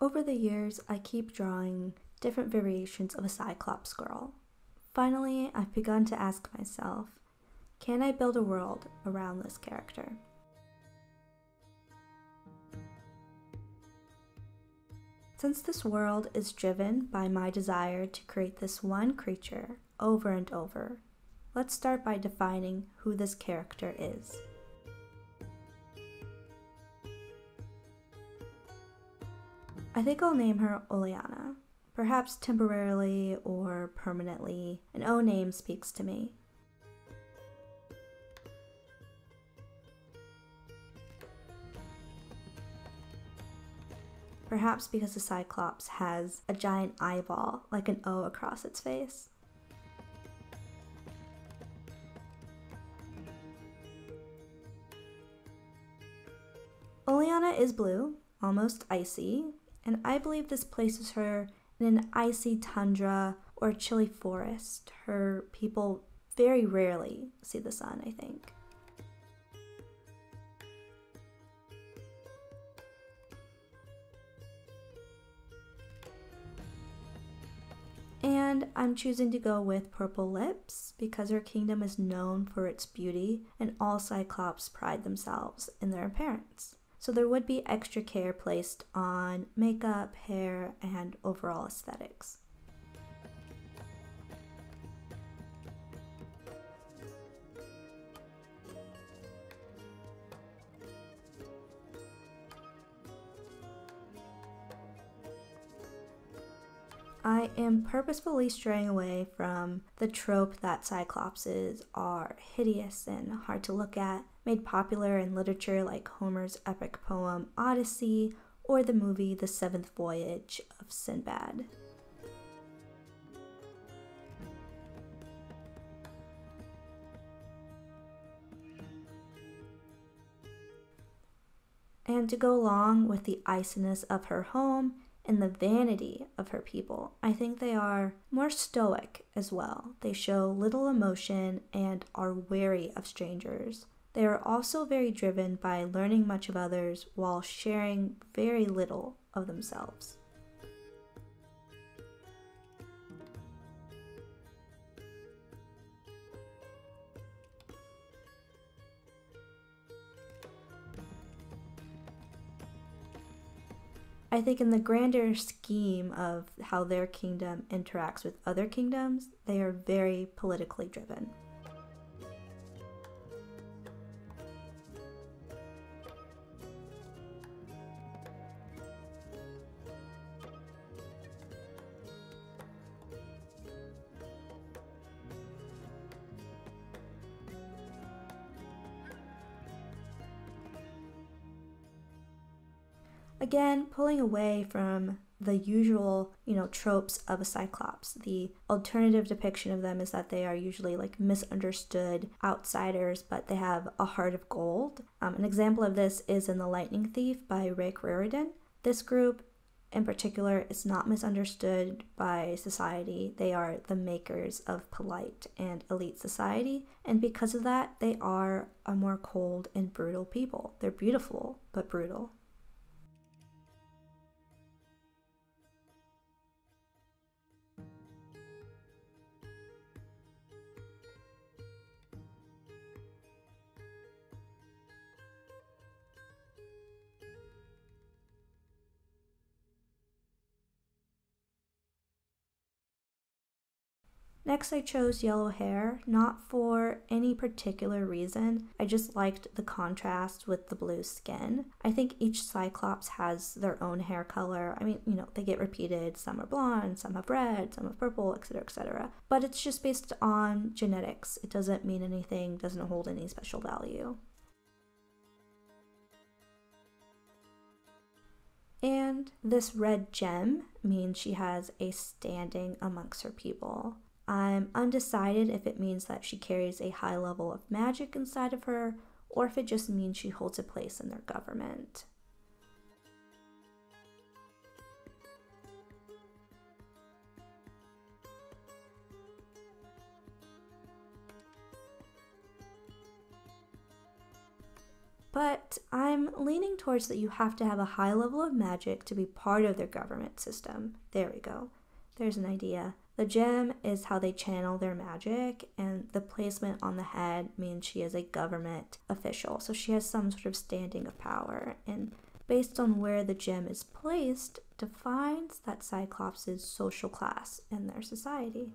Over the years, I keep drawing different variations of a Cyclops girl. Finally, I've begun to ask myself, can I build a world around this character? Since this world is driven by my desire to create this one creature over and over, let's start by defining who this character is. I think I'll name her Oliana, perhaps temporarily or permanently. An O name speaks to me. Perhaps because the Cyclops has a giant eyeball, like an O across its face. Oliana is blue, almost icy, and I believe this places her in an icy tundra or chilly forest. Her people very rarely see the sun, I think. And I'm choosing to go with purple lips because her kingdom is known for its beauty and all Cyclops pride themselves in their appearance. So there would be extra care placed on makeup, hair, and overall aesthetics. I am purposefully straying away from the trope that Cyclopses are hideous and hard to look at, made popular in literature like Homer's epic poem Odyssey or the movie The Seventh Voyage of Sinbad. And to go along with the iciness of her home and the vanity of her people, I think they are more stoic as well. They show little emotion and are wary of strangers. They are also very driven by learning much of others while sharing very little of themselves. I think in the grander scheme of how their kingdom interacts with other kingdoms, they are very politically driven. Again, pulling away from the usual, tropes of a Cyclops. The alternative depiction of them is that they are usually like misunderstood outsiders, but they have a heart of gold. An example of this is in The Lightning Thief by Rick Riordan. This group in particular is not misunderstood by society. They are the makers of polite and elite society, and because of that, they are a more cold and brutal people. They're beautiful, but brutal. Next, I chose yellow hair, not for any particular reason. I just liked the contrast with the blue skin. I think each Cyclops has their own hair color. I mean, they get repeated. Some are blonde, some have red, some have purple, etc., etc. But it's just based on genetics. It doesn't mean anything, doesn't hold any special value. And this red gem means she has a standing amongst her people. I'm undecided if it means that she carries a high level of magic inside of her, or if it just means she holds a place in their government. But I'm leaning towards that you have to have a high level of magic to be part of their government system. There we go. There's an idea. The gem is how they channel their magic, and the placement on the head means she is a government official. So she has some sort of standing of power, and based on where the gem is placed, defines that Cyclops' social class in their society.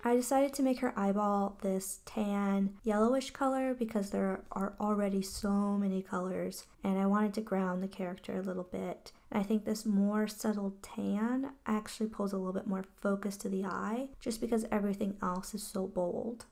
I decided to make her eyeball this tan yellowish color because there are already so many colors, and I wanted to ground the character a little bit. And I think this more subtle tan actually pulls a little bit more focus to the eye just because everything else is so bold.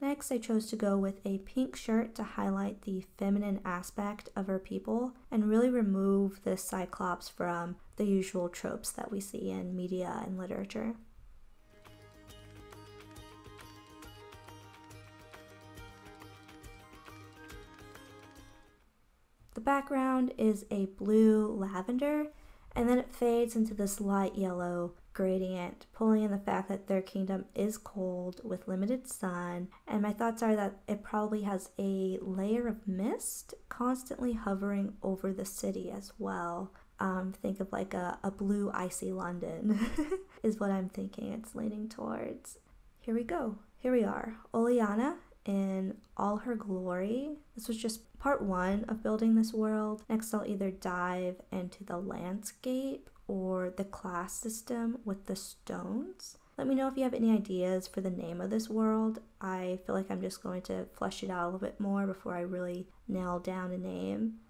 Next, I chose to go with a pink shirt to highlight the feminine aspect of her people and really remove the Cyclops from the usual tropes that we see in media and literature. The background is a blue lavender, and then it fades into this light yellow gradient, pulling in the fact that their kingdom is cold with limited sun. And my thoughts are that it probably has a layer of mist constantly hovering over the city as well. Think of like a blue icy London is what I'm thinking it's leaning towards. Here we go. Here we are. Oliana in all her glory. This was just part one of building this world. Next, I'll either dive into the landscape or the class system with the stones. Let me know if you have any ideas for the name of this world. I feel like I'm just going to flesh it out a little bit more before I really nail down a name.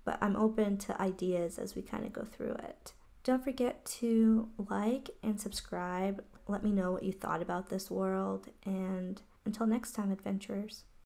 But I'm open to ideas as we kind of go through it. Don't forget to like and subscribe. Let me know what you thought about this world, and until next time, adventurers.